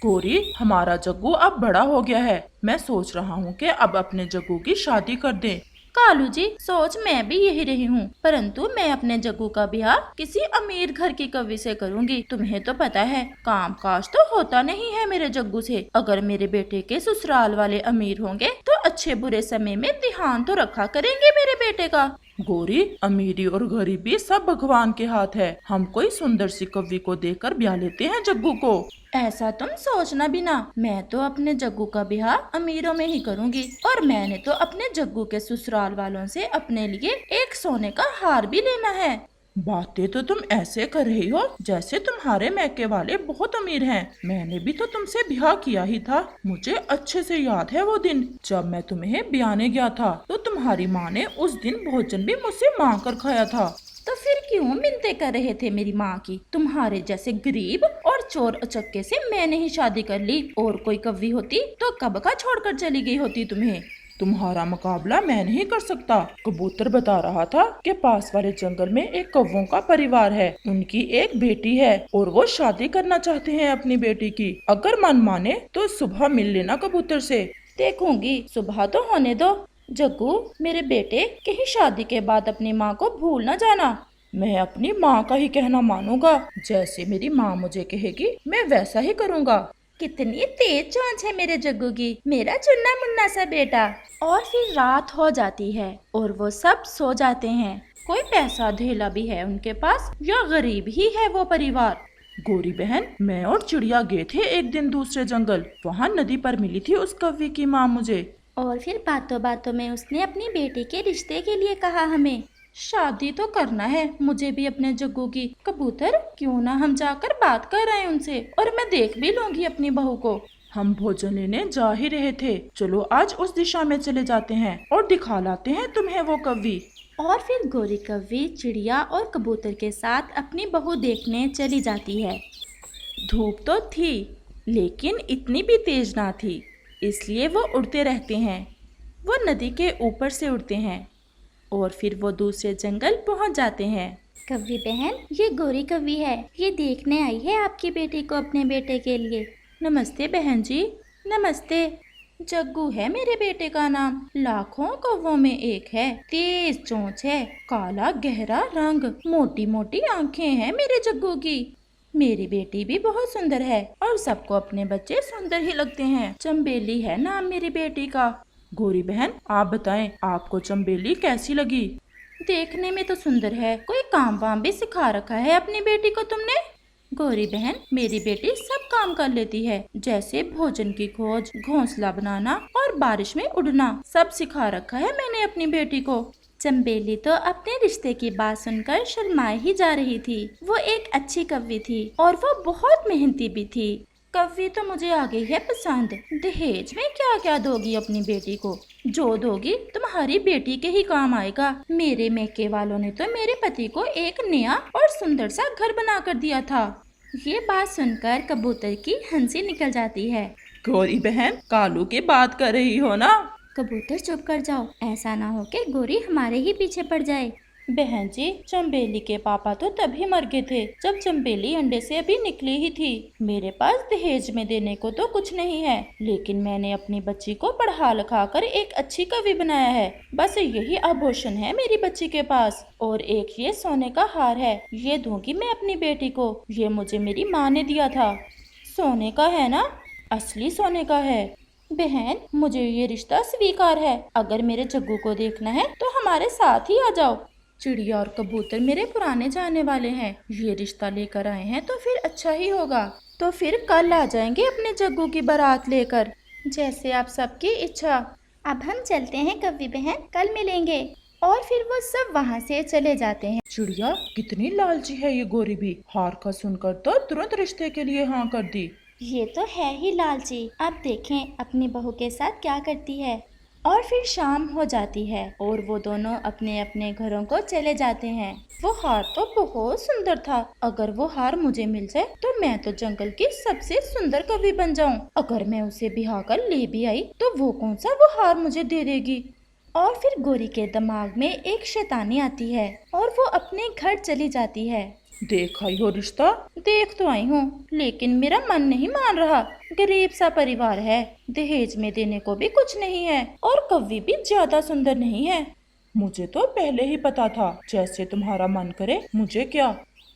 गोरी, हमारा जग्गू अब बड़ा हो गया है। मैं सोच रहा हूँ कि अब अपने जग्गू की शादी कर दें। कालू जी, सोच मैं भी यही रही हूँ, परंतु मैं अपने जग्गू का ब्याह किसी अमीर घर की कवि से करूँगी। तुम्हें तो पता है काम काज तो होता नहीं है मेरे जग्गू से। अगर मेरे बेटे के ससुराल वाले अमीर होंगे तो अच्छे बुरे समय में ध्यान तो रखा करेंगे मेरे बेटे का। गोरी, अमीरी और गरीबी सब भगवान के हाथ है। हम कोई सुंदर सी कवि को देकर ब्याह लेते हैं जग्गू को। ऐसा तुम सोचना भी ना, मैं तो अपने जग्गू का ब्याह अमीरों में ही करूँगी। और मैंने तो अपने जग्गू के ससुराल वालों से अपने लिए एक सोने का हार भी लेना है। बातें तो तुम ऐसे कर रही हो जैसे तुम्हारे मैके वाले बहुत अमीर हैं। मैंने भी तो तुमसे ब्याह किया ही था। मुझे अच्छे से याद है वो दिन जब मैं तुम्हें ब्याहने गया था, तो तुम्हारी माँ ने उस दिन भोजन भी मुझसे मांग कर खाया था। तो फिर क्यों मिन्नतें कर रहे थे मेरी माँ की? तुम्हारे जैसे गरीब और चोर उचक्के से मैंने ही शादी कर ली। और कोई कवि होती तो कब का छोड़कर चली गई होती तुम्हें। तुम्हारा मुकाबला मैं नहीं कर सकता। कबूतर बता रहा था कि पास वाले जंगल में एक कौवों का परिवार है। उनकी एक बेटी है और वो शादी करना चाहते हैं अपनी बेटी की। अगर मन माने तो सुबह मिल लेना कबूतर से। देखूंगी, सुबह तो होने दो। जग्गू, मेरे बेटे कहीं शादी के बाद अपनी माँ को भूल न जाना। मैं अपनी माँ का ही कहना मानूंगा। जैसे मेरी माँ मुझे कहेगी मैं वैसा ही करूँगा। कितनी तेज चोंच है मेरे जग्गू की, मेरा चुन्ना मुन्ना सा बेटा। और फिर रात हो जाती है और वो सब सो जाते हैं। कोई पैसा धेला भी है उनके पास या गरीब ही है वो परिवार। गोरी बहन, मैं और चिड़िया गए थे एक दिन दूसरे जंगल। वहाँ नदी पर मिली थी उस कौवे की माँ मुझे। और फिर बातों बातों में उसने अपनी बेटी के रिश्ते के लिए कहा हमें। शादी तो करना है मुझे भी अपने जग्गू की। कबूतर, क्यों ना हम जाकर बात कर रहे हैं उनसे, और मैं देख भी लूंगी अपनी बहू को। हम भोजन लेने जा ही रहे थे। चलो आज उस दिशा में चले जाते हैं और दिखा लाते हैं तुम्हें वो कवि। और फिर गोरी कव्वी चिड़िया और कबूतर के साथ अपनी बहू देखने चली जाती है। धूप तो थी लेकिन इतनी भी तेज ना थी, इसलिए वो उड़ते रहते हैं। वो नदी के ऊपर से उड़ते हैं और फिर वो दूसरे जंगल पहुंच जाते हैं। कव्वी बहन, ये गोरी कव्वी है, ये देखने आई है आपकी बेटी को अपने बेटे के लिए। नमस्ते बहन जी। नमस्ते। जग्गू है मेरे बेटे का नाम। लाखों कौवों में एक है। तेज चोंच है, काला गहरा रंग, मोटी मोटी आंखें हैं मेरे जग्गू की। मेरी बेटी भी बहुत सुंदर है और सबको अपने बच्चे सुंदर ही लगते हैं। चंबेली है नाम मेरी बेटी का। गोरी बहन, आप बताएं आपको चंबेली कैसी लगी? देखने में तो सुंदर है। कोई काम वाम भी सिखा रखा है अपनी बेटी को तुमने? गोरी बहन, मेरी बेटी सब काम कर लेती है, जैसे भोजन की खोज, घोंसला बनाना और बारिश में उड़ना, सब सिखा रखा है मैंने अपनी बेटी को। चंबेली तो अपने रिश्ते की बात सुनकर शर्माए ही जा रही थी। वो एक अच्छी कवि थी और वो बहुत मेहनती भी थी। कवि तो मुझे आ गई है पसंद। दहेज में क्या क्या दोगी अपनी बेटी को? जो दोगी तुम्हारी बेटी के ही काम आएगा। मेरे मैके वालों ने तो मेरे पति को एक नया और सुंदर सा घर बना कर दिया था। ये बात सुनकर कबूतर की हंसी निकल जाती है। गोरी बहन, कालू की बात कर रही हो ना? कबूतर चुप कर जाओ, ऐसा ना हो कि गोरी हमारे ही पीछे पड़ जाए। बहन जी, चंबेली के पापा तो तभी मर गए थे जब चंबेली अंडे से अभी निकली ही थी। मेरे पास दहेज में देने को तो कुछ नहीं है, लेकिन मैंने अपनी बच्ची को पढ़ा लिखा कर एक अच्छी कवि बनाया है। बस यही आभूषण है मेरी बच्ची के पास, और एक ये सोने का हार है। ये दूंगी मैं अपनी बेटी को। ये मुझे मेरी माँ ने दिया था। सोने का है ना? असली सोने का है। बहन, मुझे ये रिश्ता स्वीकार है। अगर मेरे जग्गू को देखना है तो हमारे साथ ही आ जाओ। चिड़िया और कबूतर मेरे पुराने जाने वाले हैं, ये रिश्ता लेकर आए हैं तो फिर अच्छा ही होगा। तो फिर कल आ जाएंगे अपने जग्गू की बारात लेकर, जैसे आप सबकी इच्छा। अब हम चलते हैं कव्वी बहन, कल मिलेंगे। और फिर वो सब वहाँ से चले जाते हैं। चिड़िया, कितनी लालची है ये गोरी भी। हार का सुनकर तो तुरंत रिश्ते के लिए हाँ कर दी। ये तो है ही लालची। अब देखें अपनी बहू के साथ क्या करती है। और फिर शाम हो जाती है और वो दोनों अपने अपने घरों को चले जाते हैं। वो हार तो बहुत सुंदर था। अगर वो हार मुझे मिल जाए तो मैं तो जंगल की सबसे सुंदर कवि बन जाऊं। अगर मैं उसे बिहा कर ले भी आई तो वो कौन सा वो हार मुझे दे देगी। और फिर गोरी के दिमाग में एक शैतानी आती है और वो अपने घर चली जाती है। देखा ही हो रिश्ता। देख तो आई हूँ, लेकिन मेरा मन नहीं मान रहा। गरीब सा परिवार है, दहेज में देने को भी कुछ नहीं है, और कवि भी ज्यादा सुंदर नहीं है। मुझे तो पहले ही पता था, जैसे तुम्हारा मन करे, मुझे क्या।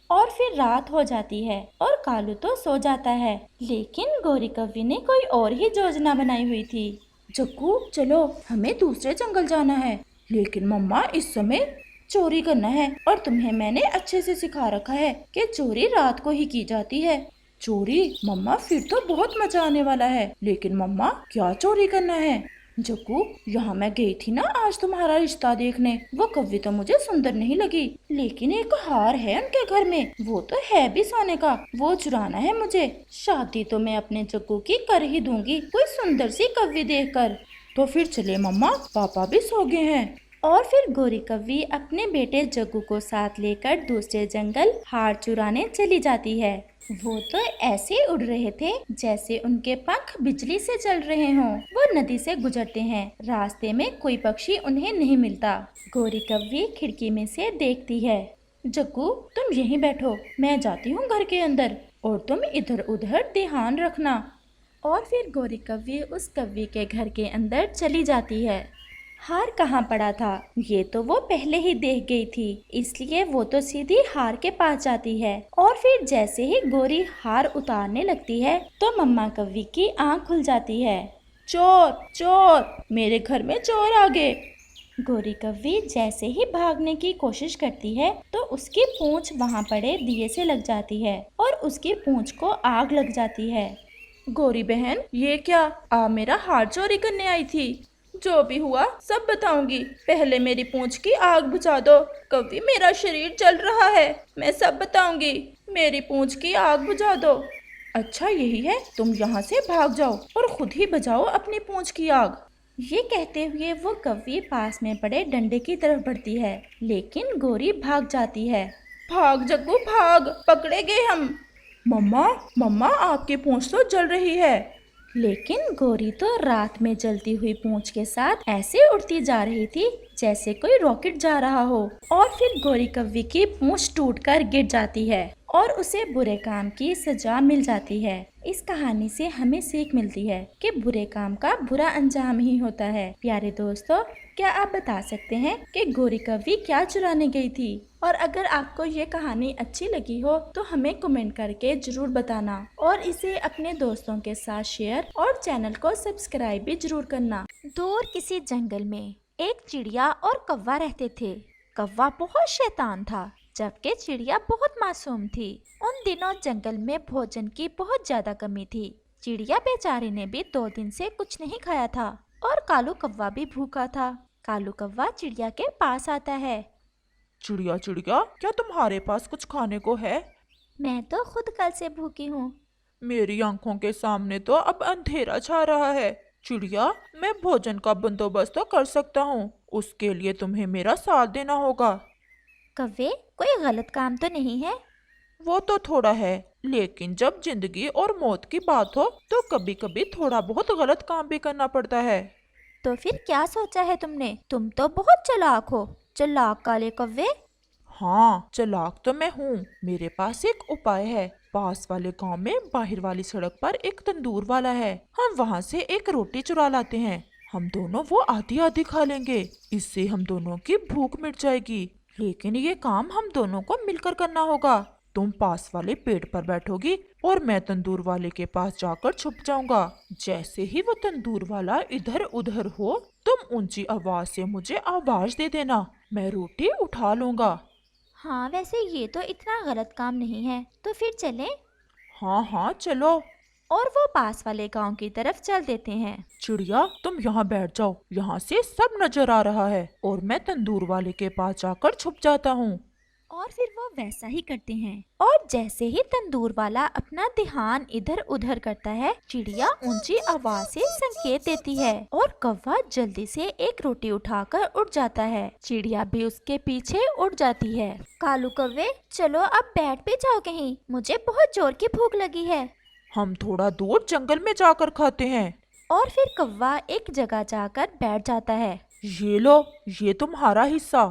और फिर रात हो जाती है और कालू तो सो जाता है, लेकिन गौरी कवि ने कोई और ही योजना बनाई हुई थी। जग्गू चलो, हमें दूसरे जंगल जाना है। लेकिन मम्मा इस समय चोरी करना है, और तुम्हें मैंने अच्छे से सिखा रखा है कि चोरी रात को ही की जाती है। चोरी? मम्मा फिर तो बहुत मजा आने वाला है। लेकिन मम्मा क्या चोरी करना है? जग्गू, यहाँ मैं गई थी ना आज तुम्हारा रिश्ता देखने, वो कवि तो मुझे सुंदर नहीं लगी, लेकिन एक हार है उनके घर में, वो तो है भी सोने का, वो चुराना है मुझे। शादी तो मैं अपने जग्गू की कर ही दूंगी, कोई सुंदर सी कवि देखकर। तो फिर चले मम्मा, पापा भी सो गए हैं। और फिर गौरी कवि अपने बेटे जग्गू को साथ लेकर दूसरे जंगल हार चुराने चली जाती है। वो तो ऐसे उड़ रहे थे जैसे उनके पंख बिजली से चल रहे हों। वो नदी से गुजरते हैं, रास्ते में कोई पक्षी उन्हें नहीं मिलता। गौरी कव्वी खिड़की में से देखती है। जग्गू तुम यहीं बैठो, मैं जाती हूँ घर के अंदर, और तुम इधर उधर ध्यान रखना। और फिर गौरी कव्वी उस कव्वी के घर के अंदर चली जाती है। हार कहाँ पड़ा था ये तो वो पहले ही देख गई थी, इसलिए वो तो सीधी हार के पास जाती है। और फिर जैसे ही गौरी हार उतारने लगती है तो मम्मा कव्वी की आंख खुल जाती है। चोर चोर, मेरे घर में चोर आ गए। गौरी कव्वी जैसे ही भागने की कोशिश करती है तो उसकी पूंछ वहाँ पड़े दिए से लग जाती है और उसकी पूंछ को आग लग जाती है। गौरी बहन ये क्या, आप मेरा हार चोरी करने आई थी? जो भी हुआ सब बताऊंगी, पहले मेरी पूंछ की आग बुझा दो। कभी मेरा शरीर जल रहा है, मैं सब बताऊंगी, मेरी पूंछ की आग बुझा दो। अच्छा यही है, तुम यहाँ से भाग जाओ और खुद ही बुझाओ अपनी पूंछ की आग। ये कहते हुए वो कव्वी पास में पड़े डंडे की तरफ बढ़ती है, लेकिन गौरी भाग जाती है। भाग जग्गू भाग, पकड़े गए हम। मम्मा मम्मा आपकी पूंछ तो जल रही है। लेकिन गौरी तो रात में जलती हुई पूंछ के साथ ऐसे उड़ती जा रही थी जैसे कोई रॉकेट जा रहा हो। और फिर गौरी कव्वी की पूंछ टूटकर गिर जाती है और उसे बुरे काम की सजा मिल जाती है। इस कहानी से हमें सीख मिलती है कि बुरे काम का बुरा अंजाम ही होता है। प्यारे दोस्तों, क्या आप बता सकते हैं कि गौरी कव्वी क्या चुराने गई थी? और अगर आपको ये कहानी अच्छी लगी हो तो हमें कमेंट करके जरूर बताना, और इसे अपने दोस्तों के साथ शेयर और चैनल को सब्सक्राइब भी जरूर करना। दूर किसी जंगल में एक चिड़िया और कौवा रहते थे। कौवा बहुत शैतान था, जबकि चिड़िया बहुत मासूम थी। उन दिनों जंगल में भोजन की बहुत ज्यादा कमी थी। चिड़िया बेचारे ने भी 2 दिन से कुछ नहीं खाया था, और कालू कौवा भी भूखा था। कालू कौवा चिड़िया के पास आता है। चिड़िया चिड़िया, क्या तुम्हारे पास कुछ खाने को है? मैं तो खुद कल से भूखी हूँ। मेरी आंखों के सामने तो अब अंधेरा छा रहा है। चिड़िया, मैं भोजन का बंदोबस्त तो कर सकता हूँ, उसके लिए तुम्हें मेरा साथ देना होगा। कव्वे, कोई गलत काम तो नहीं है? वो तो थोड़ा है, लेकिन जब जिंदगी और मौत की बात हो तो कभी कभी थोड़ा बहुत गलत काम भी करना पड़ता है। तो फिर क्या सोचा है तुमने? तुम तो बहुत चालाक हो, चालाक काले कव्वे। हाँ, चालाक तो मैं हूँ। मेरे पास एक उपाय है। पास वाले गांव में बाहर वाली सड़क पर एक तंदूर वाला है, हम वहाँ से एक रोटी चुरा लाते हैं। हम दोनों वो आधी आधी खा लेंगे, इससे हम दोनों की भूख मिट जाएगी। लेकिन ये काम हम दोनों को मिलकर करना होगा। तुम पास वाले पेड़ पर बैठोगी और मैं तंदूर वाले के पास जाकर छुप जाऊंगा। जैसे ही वो तंदूर वाला इधर उधर हो, तुम ऊंची आवाज से मुझे आवाज दे देना, मैं रोटी उठा लूंगा। हाँ, वैसे ये तो इतना गलत काम नहीं है, तो फिर चलें? हाँ हाँ चलो। और वो पास वाले गांव की तरफ चल देते हैं। चिड़िया, तुम यहाँ बैठ जाओ, यहाँ से सब नजर आ रहा है, और मैं तंदूर वाले के पास जाकर छुप जाता हूँ। और फिर वो वैसा ही करते हैं, और जैसे ही तंदूर वाला अपना ध्यान इधर उधर करता है, चिड़िया ऊंची आवाज से संकेत देती है और कौवा जल्दी से एक रोटी उठाकर उड़ जाता है। चिड़िया भी उसके पीछे उड़ जाती है। कालू कौवे, चलो अब बैठ भी जाओ कहीं, मुझे बहुत जोर की भूख लगी है। हम थोड़ा दूर जंगल में जाकर खाते हैं। और फिर कौवा एक जगह जाकर बैठ जाता है। ये लो, ये तुम्हारा हिस्सा।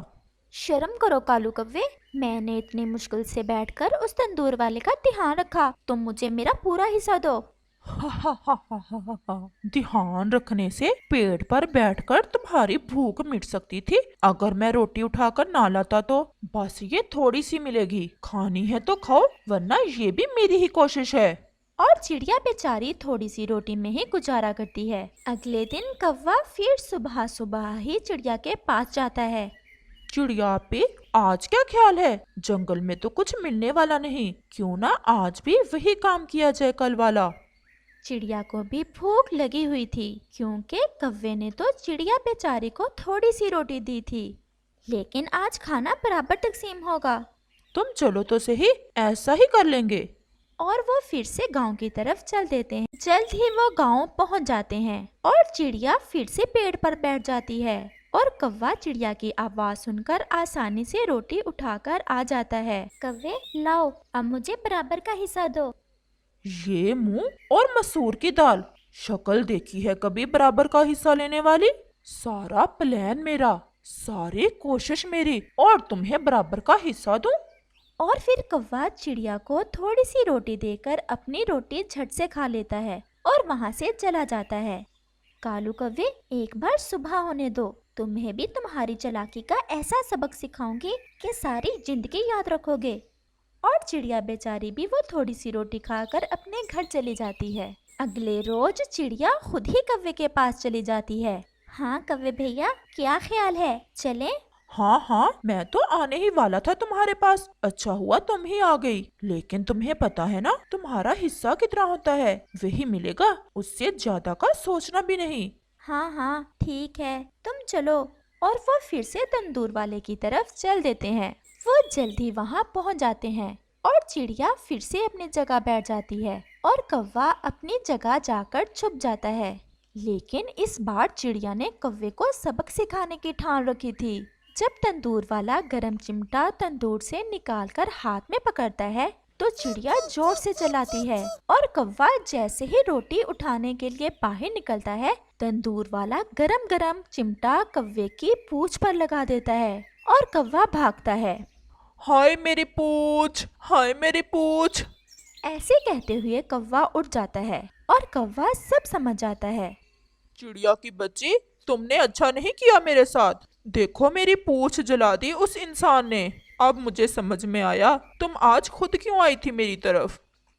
शर्म करो कालू कव्वे, मैंने इतनी मुश्किल से बैठकर उस तंदूर वाले का ध्यान रखा, तुम मुझे मेरा पूरा हिस्सा दो। हा हा हा हा हा हा हा। ध्यान रखने से पेड़ पर बैठकर तुम्हारी भूख मिट सकती थी। अगर मैं रोटी उठाकर ना लाता तो बस ये थोड़ी सी मिलेगी, खानी है तो खाओ वरना ये भी मेरी ही कोशिश है। और चिड़िया बेचारी थोड़ी सी रोटी में ही गुजारा करती है। अगले दिन कौवा फिर सुबह सुबह ही चिड़िया के पास जाता है। चिड़िया पे आज क्या ख्याल है? जंगल में तो कुछ मिलने वाला नहीं, क्यों ना आज भी वही काम किया जाए कल वाला। चिड़िया को भी भूख लगी हुई थी, क्योंकि कौवे ने तो चिड़िया बेचारी को थोड़ी सी रोटी दी थी। लेकिन आज खाना बराबर तकसीम होगा। तुम चलो तो सही, ऐसा ही कर लेंगे। और वो फिर से गांव की तरफ चल देते हैं। जल्द ही वो गांव पहुंच जाते हैं और चिड़िया फिर से पेड़ पर बैठ जाती है और कौवा चिड़िया की आवाज सुनकर आसानी से रोटी उठाकर आ जाता है। कौवे लाओ, अब मुझे बराबर का हिस्सा दो। ये मुंह और मसूर की दाल, शक्ल देखी है कभी बराबर का हिस्सा लेने वाली? सारा प्लान मेरा, सारी कोशिश मेरी, और तुम्हें बराबर का हिस्सा दूं? और फिर कौवा चिड़िया को थोड़ी सी रोटी देकर अपनी रोटी झट से खा लेता है और वहाँ से चला जाता है। कालू कौवे, एक बार सुबह होने दो, तुम्हें भी तुम्हारी चालाकी का ऐसा सबक सिखाऊंगी कि सारी जिंदगी याद रखोगे। और चिड़िया बेचारी भी वो थोड़ी सी रोटी खाकर अपने घर चली जाती है। अगले रोज चिड़िया खुद ही कौवे के पास चली जाती है। हाँ कौवे भैया, क्या ख्याल है, चलें? हाँ हाँ, मैं तो आने ही वाला था तुम्हारे पास, अच्छा हुआ तुम ही आ गई। लेकिन तुम्हें पता है ना तुम्हारा हिस्सा कितना होता है? वही मिलेगा, उससे ज्यादा का सोचना भी नहीं। हाँ हाँ ठीक है, तुम चलो। और वो फिर से तंदूर वाले की तरफ चल देते हैं। वो जल्दी वहाँ पहुँच जाते हैं और चिड़िया फिर से अपनी जगह बैठ जाती है और कौवा अपनी जगह जाकर छुप जाता है। लेकिन इस बार चिड़िया ने कौवे को सबक सिखाने की ठान रखी थी। जब तंदूर वाला गरम चिमटा तंदूर से निकालकर हाथ में पकड़ता है तो चिड़िया जोर से चलाती है और कौवा जैसे ही रोटी उठाने के लिए बाहर निकलता है, तंदूर वाला गरम गरम चिमटा कौवे की पूंछ पर लगा देता है और कौवा भागता है। हाय मेरी पूंछ, हाय मेरी पूंछ। ऐसे कहते हुए कौवा उठ जाता है और कौवा सब समझ जाता है। चिड़िया की बच्ची, तुमने अच्छा नहीं किया मेरे साथ। देखो मेरी पूंछ जला दी उस इंसान ने। अब मुझे समझ में आया तुम आज खुद क्यों आई थी मेरी तरफ।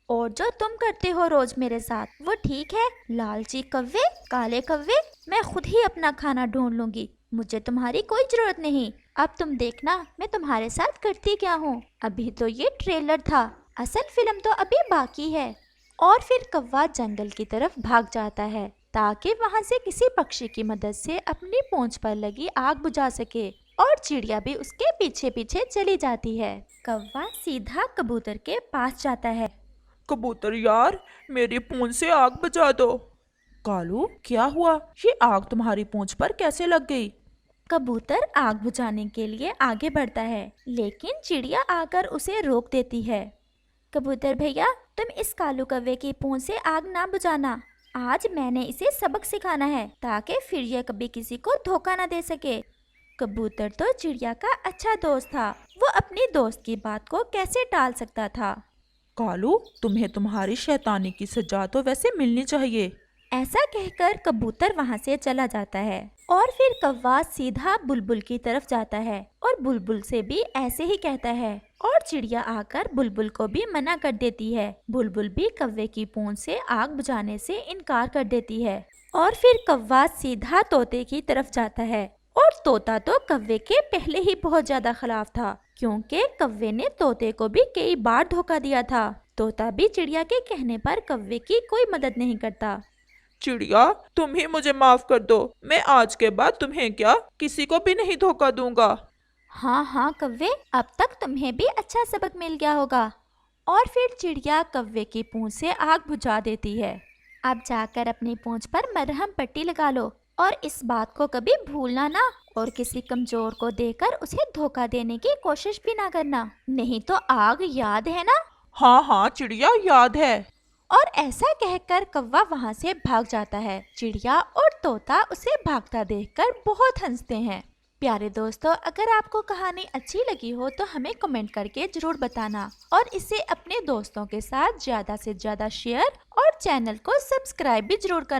और जो तुम करते हो रोज मेरे साथ वो ठीक है, लालची कौवे, काले कौवे, मैं खुद ही अपना खाना ढूंढ लूंगी, मुझे तुम्हारी कोई जरूरत नहीं। अब तुम देखना मैं तुम्हारे साथ करती क्या हूँ। अभी तो ये ट्रेलर था, असल फिल्म तो अभी बाकी है। और फिर कौवा जंगल की तरफ भाग जाता है ताकि वहाँ से किसी पक्षी की मदद से अपनी पूंछ पर लगी आग बुझा सके। और चिड़िया भी उसके पीछे पीछे चली जाती है। कौवा सीधा कबूतर के पास जाता है। कबूतर यार, मेरी पूंछ से आग बुझा दो। कालू, क्या हुआ? ये आग तुम्हारी पूंछ पर कैसे लग गई? कबूतर आग बुझाने के लिए आगे बढ़ता है, लेकिन चिड़िया आकर उसे रोक देती है। कबूतर भैया, तुम इस कालू कौवे की पूंछ से आग ना बुझाना। आज मैंने इसे सबक सिखाना है ताकि फिर यह कभी किसी को धोखा ना दे सके। कबूतर तो चिड़िया का अच्छा दोस्त था, वो अपनी दोस्त की बात को कैसे टाल सकता था। कालू, तुम्हें तुम्हारी शैतानी की सजा तो वैसे मिलनी चाहिए। ऐसा कहकर कबूतर वहाँ से चला जाता है और फिर कौवा सीधा बुलबुल की तरफ जाता है और बुलबुल से भी ऐसे ही कहता है और चिड़िया आकर बुलबुल को भी मना कर देती है। बुलबुल भी कौवे की पूंछ से आग बुझाने से इनकार कर देती है और फिर कौवा सीधा तोते की तरफ जाता है और तोता तो कौवे के पहले ही बहुत ज्यादा खिलाफ था, क्योंकि कौवे ने तोते को भी कई बार धोखा दिया था। तोता भी चिड़िया के कहने पर कौवे की कोई मदद नहीं करता। चिड़िया, तुम ही मुझे माफ कर दो, मैं आज के बाद तुम्हें क्या किसी को भी नहीं धोखा दूंगा। हाँ हाँ कौवे, अब तक तुम्हें भी अच्छा सबक मिल गया होगा। और फिर चिड़िया कौवे की पूंछ से आग बुझा देती है। अब जाकर अपनी पूंछ पर मरहम पट्टी लगा लो और इस बात को कभी भूलना ना, और किसी कमजोर को देकर उसे धोखा देने की कोशिश भी ना करना, नहीं तो आग याद है ना? हाँ हाँ चिड़िया, याद है। और ऐसा कहकर कौवा वहाँ से भाग जाता है। चिड़िया और तोता उसे भागता देखकर बहुत हंसते हैं। प्यारे दोस्तों, अगर आपको कहानी अच्छी लगी हो तो हमें कमेंट करके जरूर बताना और इसे अपने दोस्तों के साथ ज्यादा से ज्यादा शेयर और चैनल को सब्सक्राइब भी जरूर करना।